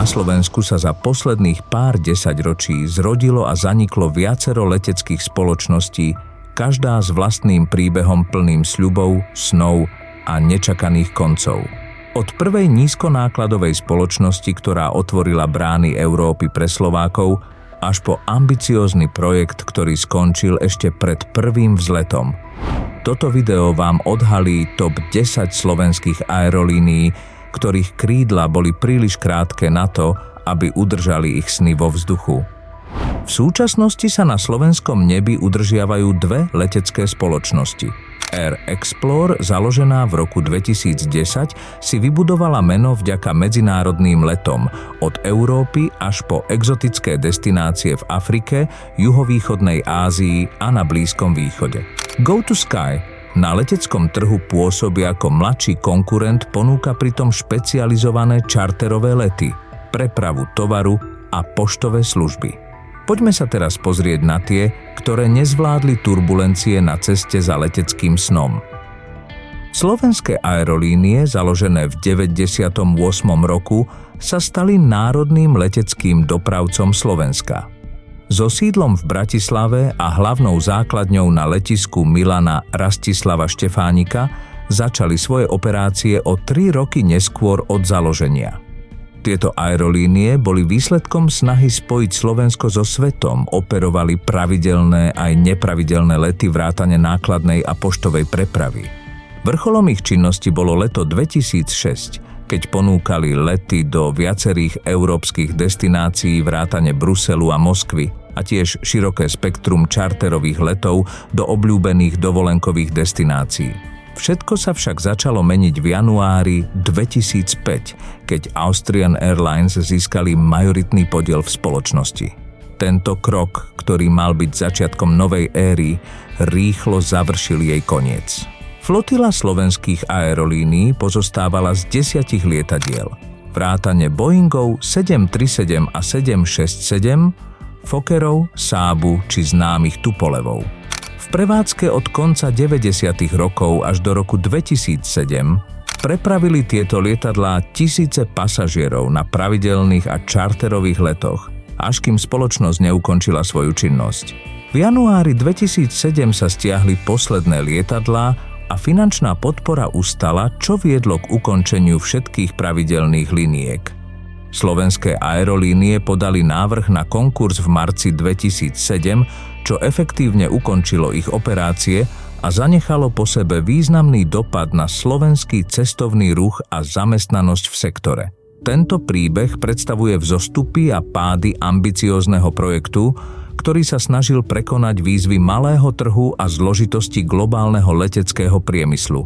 Slovensku sa za posledných pár desaťročí zrodilo a zaniklo viacero leteckých spoločností, každá s vlastným príbehom plným sľubov, snov a nečakaných koncov. Od prvej nízkonákladovej spoločnosti, ktorá otvorila brány Európy pre Slovákov, až po ambiciózny projekt, ktorý skončil ešte pred prvým vzletom. Toto video vám odhalí top 10 slovenských aerolínií, ktorých krídla boli príliš krátke na to, aby udržali ich sny vo vzduchu. V súčasnosti sa na slovenskom nebi udržiavajú dve letecké spoločnosti. Air Explore, založená v roku 2010, si vybudovala meno vďaka medzinárodným letom od Európy až po exotické destinácie v Afrike, juhovýchodnej Ázii a na Blízkom východe. Go to Sky na leteckom trhu pôsobí ako mladší konkurent, ponúka pritom špecializované čarterové lety, prepravu tovaru a poštové služby. Poďme sa teraz pozrieť na tie, ktoré nezvládli turbulencie na ceste za leteckým snom. Slovenské aerolínie, založené v 98. roku, sa stali národným leteckým dopravcom Slovenska. So sídlom v Bratislave a hlavnou základňou na letisku Milana Rastislava Štefánika začali svoje operácie o 3 roky neskôr od založenia. Tieto aerolínie boli výsledkom snahy spojiť Slovensko so svetom, operovali pravidelné aj nepravidelné lety vrátane nákladnej a poštovej prepravy. Vrcholom ich činnosti bolo leto 2006, keď ponúkali lety do viacerých európskych destinácií vrátane Bruselu a Moskvy a tiež široké spektrum čarterových letov do obľúbených dovolenkových destinácií. Všetko sa však začalo meniť v januári 2005, keď Austrian Airlines získali majoritný podiel v spoločnosti. Tento krok, ktorý mal byť začiatkom novej éry, rýchlo završil jej koniec. Flotila slovenských aerolínií pozostávala z 10 lietadiel. Vrátane Boeingov 737 a 767, Fokkerov, Saabu či známych Tupolevov. V prevádzke od konca 90. rokov až do roku 2007 prepravili tieto lietadlá tisíce pasažierov na pravidelných a čarterových letoch, až kým spoločnosť neukončila svoju činnosť. V januári 2007 sa stiahli posledné lietadlá a finančná podpora ustala, čo viedlo k ukončeniu všetkých pravidelných liniek. Slovenské aerolínie podali návrh na konkurs v marci 2007, čo efektívne ukončilo ich operácie a zanechalo po sebe významný dopad na slovenský cestovný ruch a zamestnanosť v sektore. Tento príbeh predstavuje vzostupy a pády ambiciózneho projektu, ktorý sa snažil prekonať výzvy malého trhu a zložitosti globálneho leteckého priemyslu.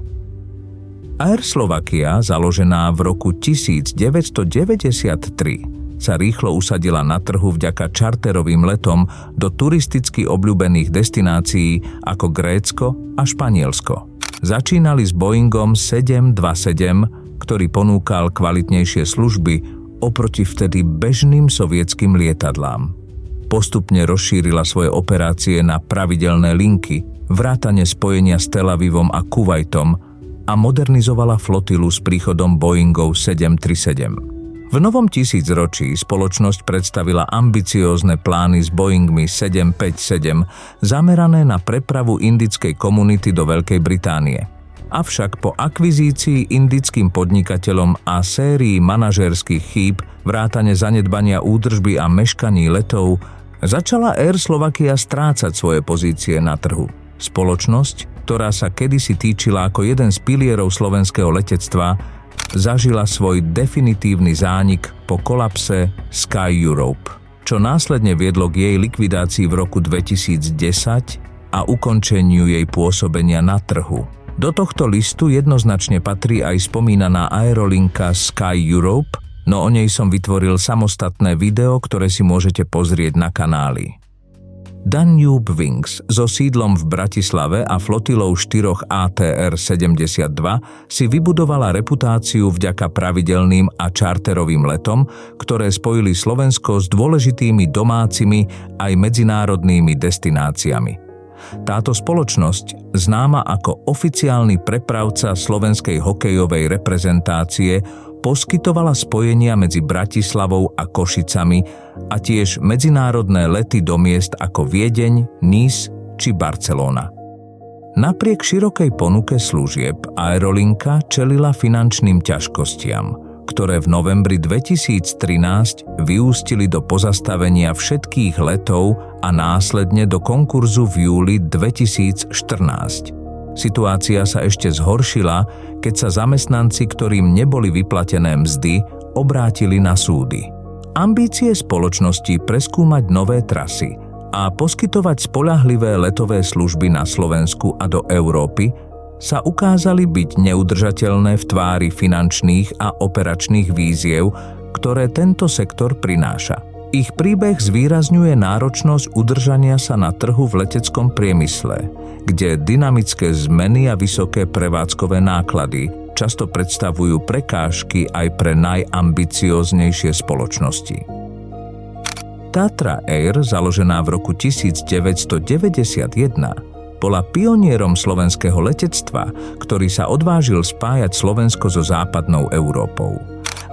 Air Slovakia, založená v roku 1993, sa rýchlo usadila na trhu vďaka čarterovým letom do turisticky obľúbených destinácií ako Grécko a Španielsko. Začínali s Boeingom 727, ktorý ponúkal kvalitnejšie služby oproti vtedy bežným sovietským lietadlám. Postupne rozšírila svoje operácie na pravidelné linky, vrátane spojenia s Tel Avivom a Kuvajtom a modernizovala flotilu s príchodom Boeingov 737. V novom tisícročí spoločnosť predstavila ambiciózne plány s Boeingmi 757 zamerané na prepravu indickej komunity do Veľkej Británie. Avšak po akvizícii indickým podnikateľom a sérii manažérskych chýb, vrátane zanedbania údržby a meškaní letov, začala Air Slovakia strácať svoje pozície na trhu. Spoločnosť, ktorá sa kedysi týčila ako jeden z pilierov slovenského letectva, zažila svoj definitívny zánik po kolapse Sky Europe, čo následne viedlo k jej likvidácii v roku 2010 a ukončeniu jej pôsobenia na trhu. Do tohto listu jednoznačne patrí aj spomínaná aerolinka Sky Europe, no o nej som vytvoril samostatné video, ktoré si môžete pozrieť na kanáli. Danube Wings so sídlom v Bratislave a flotilou 4 ATR-72 si vybudovala reputáciu vďaka pravidelným a čarterovým letom, ktoré spojili Slovensko s dôležitými domácimi aj medzinárodnými destináciami. Táto spoločnosť, známa ako oficiálny prepravca slovenskej hokejovej reprezentácie, poskytovala spojenia medzi Bratislavou a Košicami a tiež medzinárodné lety do miest ako Viedeň, Nice či Barcelona. Napriek širokej ponuke služieb Aerolinka čelila finančným ťažkostiam, ktoré v novembri 2013 vyústili do pozastavenia všetkých letov a následne do konkurzu v júli 2014. Situácia sa ešte zhoršila, keď sa zamestnanci, ktorým neboli vyplatené mzdy, obrátili na súdy. Ambície spoločnosti preskúmať nové trasy a poskytovať spoľahlivé letové služby na Slovensku a do Európy sa ukázali byť neudržateľné v tvári finančných a operačných víziev, ktoré tento sektor prináša. Ich príbeh zvýrazňuje náročnosť udržania sa na trhu v leteckom priemysle, kde dynamické zmeny a vysoké prevádzkové náklady často predstavujú prekážky aj pre najambicióznejšie spoločnosti. Tatra Air, založená v roku 1991, bola pionierom slovenského letectva, ktorý sa odvážil spájať Slovensko so západnou Európou.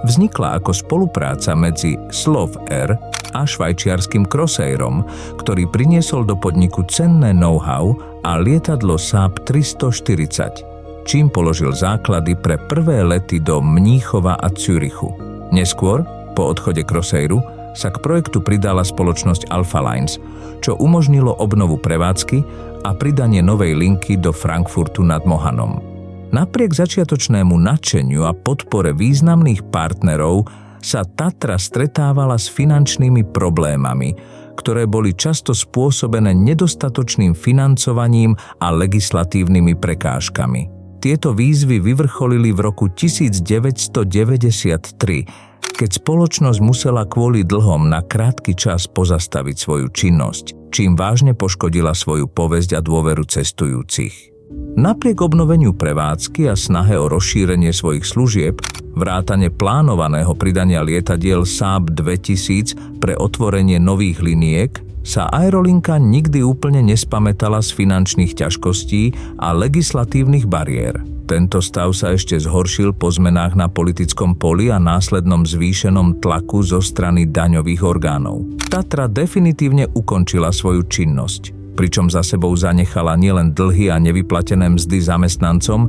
Vznikla ako spolupráca medzi Slov Air a švajčiarskym Crossairom, ktorý priniesol do podniku cenné know-how a lietadlo Saab 340, čím položil základy pre prvé lety do Mníchova a Zürichu. Neskôr, po odchode Crossairu, sa k projektu pridala spoločnosť Alpha Lines, čo umožnilo obnovu prevádzky a pridanie novej linky do Frankfurtu nad Mohanom. Napriek začiatočnému nadšeniu a podpore významných partnerov sa Tatra stretávala s finančnými problémami, ktoré boli často spôsobené nedostatočným financovaním a legislatívnymi prekážkami. Tieto výzvy vyvrcholili v roku 1993, keď spoločnosť musela kvôli dlhom na krátky čas pozastaviť svoju činnosť, čím vážne poškodila svoju povesť a dôveru cestujúcich. Napriek obnoveniu prevádzky a snahe o rozšírenie svojich služieb, vrátane plánovaného pridania lietadiel Saab 2000 pre otvorenie nových liniek, sa Aerolinka nikdy úplne nespamätala z finančných ťažkostí a legislatívnych bariér. Tento stav sa ešte zhoršil po zmenách na politickom poli a následnom zvýšenom tlaku zo strany daňových orgánov. Tatra definitívne ukončila svoju činnosť, pričom za sebou zanechala nielen dlhy a nevyplatené mzdy zamestnancom,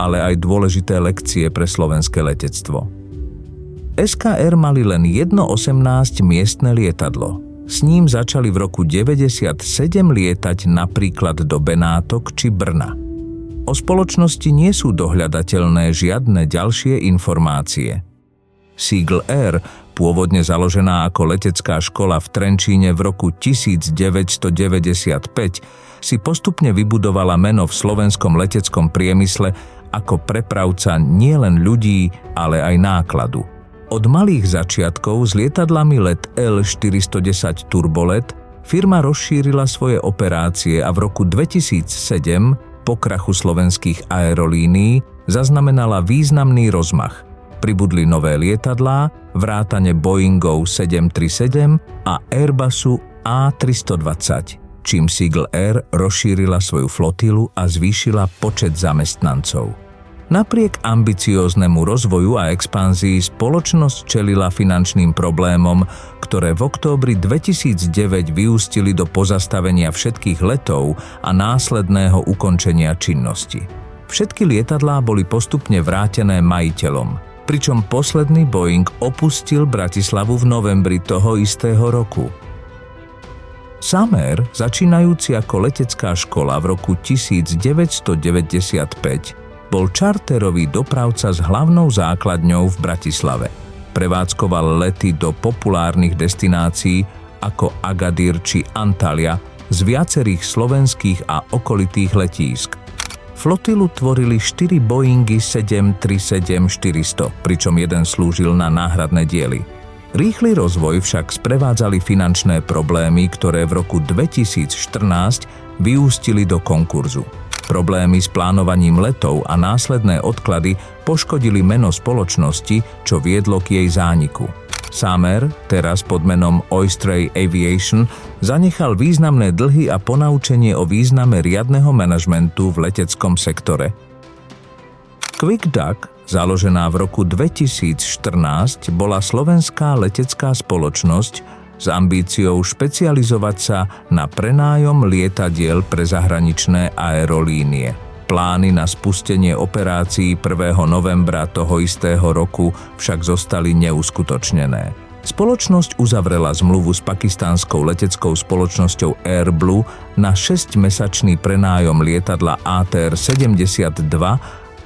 ale aj dôležité lekcie pre slovenské letectvo. SKR mali len jedno 18 miestne lietadlo. S ním začali v roku 1997 lietať napríklad do Benátok či Brna. O spoločnosti nie sú dohľadateľné žiadne ďalšie informácie. Seagle Air, pôvodne založená ako letecká škola v Trenčíne v roku 1995, si postupne vybudovala meno v slovenskom leteckom priemysle ako prepravca nielen ľudí, ale aj nákladu. Od malých začiatkov s lietadlami let L410 Turbolet firma rozšírila svoje operácie a v roku 2007, po krachu slovenských aerolínií, zaznamenala významný rozmach. Pribudli nové lietadlá, vrátane Boeingov 737 a Airbusu A320, čím Seagle Air rozšírila svoju flotilu a zvýšila počet zamestnancov. Napriek ambicióznemu rozvoju a expanzii spoločnosť čelila finančným problémom, ktoré v októbri 2009 vyústili do pozastavenia všetkých letov a následného ukončenia činnosti. Všetky lietadlá boli postupne vrátené majiteľom, pričom posledný Boeing opustil Bratislavu v novembri toho istého roku. Samer, začínajúci ako letecká škola v roku 1995, bol čarterový dopravca s hlavnou základňou v Bratislave. Prevádzkoval lety do populárnych destinácií ako Agadir či Antalya z viacerých slovenských a okolitých letísk. Flotilu tvorili 4 Boeingy 737-400, pričom jeden slúžil na náhradné diely. Rýchly rozvoj však sprevádzali finančné problémy, ktoré v roku 2014 vyústili do konkurzu. Problémy s plánovaním letov a následné odklady poškodili meno spoločnosti, čo viedlo k jej zániku. Samer, teraz pod menom Oyster Aviation, zanechal významné dlhy a ponaučenie o význame riadneho manažmentu v leteckom sektore. Quick Duck, Založená v roku 2014 bola slovenská letecká spoločnosť s ambíciou špecializovať sa na prenájom lietadiel pre zahraničné aerolínie. Plány na spustenie operácií 1. novembra toho istého roku však zostali neuskutočnené. Spoločnosť uzavrela zmluvu s pakistánskou leteckou spoločnosťou Airblue na 6-mesačný prenájom lietadla ATR-72,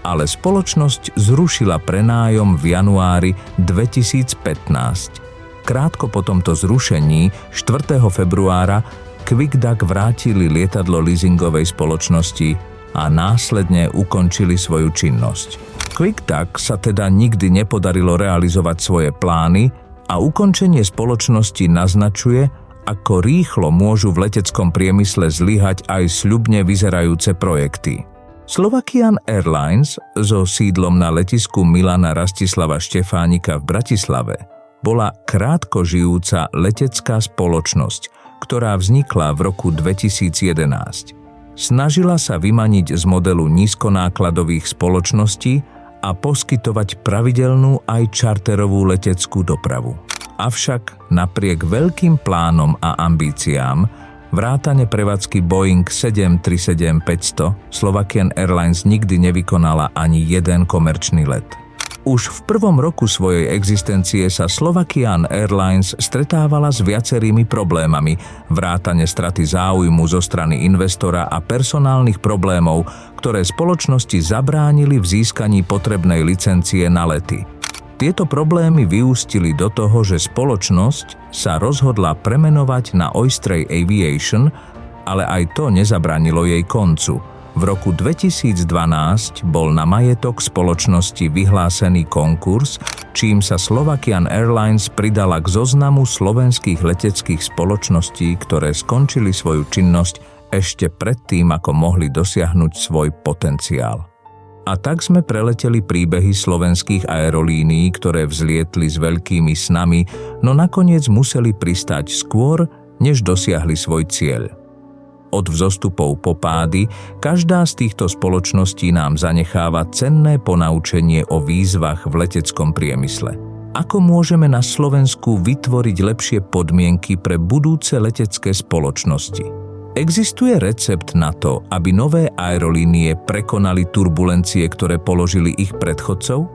ale spoločnosť zrušila prenájom v januári 2015. Krátko po tomto zrušení, 4. februára, QuickDuck vrátili lietadlo leasingovej spoločnosti a následne ukončili svoju činnosť. QuickDuck sa teda nikdy nepodarilo realizovať svoje plány a ukončenie spoločnosti naznačuje, ako rýchlo môžu v leteckom priemysle zlyhať aj sľubne vyzerajúce projekty. Slovakian Airlines so sídlom na letisku Milana Rastislava Štefánika v Bratislave bola krátko žijúca letecká spoločnosť, ktorá vznikla v roku 2011. Snažila sa vymaniť z modelu nízkonákladových spoločností a poskytovať pravidelnú aj čarterovú leteckú dopravu. Avšak napriek veľkým plánom a ambíciám, vrátane prevádzky Boeing 737-500, Slovakian Airlines nikdy nevykonala ani jeden komerčný let. Už v prvom roku svojej existencie sa Slovakian Airlines stretávala s viacerými problémami, vrátane straty záujmu zo strany investora a personálnych problémov, ktoré spoločnosti zabránili v získaní potrebnej licencie na lety. Tieto problémy vyústili do toho, že spoločnosť sa rozhodla premenovať na Oyster Aviation, ale aj to nezabránilo jej koncu. V roku 2012 bol na majetok spoločnosti vyhlásený konkurs, čím sa Slovakian Airlines pridala k zoznamu slovenských leteckých spoločností, ktoré skončili svoju činnosť ešte predtým, ako mohli dosiahnuť svoj potenciál. A tak sme preleteli príbehy slovenských aerolínií, ktoré vzlietli s veľkými snami, no nakoniec museli pristáť skôr, než dosiahli svoj cieľ. Od vzostupov po pády, každá z týchto spoločností nám zanecháva cenné ponaučenie o výzvach v leteckom priemysle. Ako môžeme na Slovensku vytvoriť lepšie podmienky pre budúce letecké spoločnosti? Existuje recept na to, aby nové aerolínie prekonali turbulencie, ktoré položili ich predchodcov?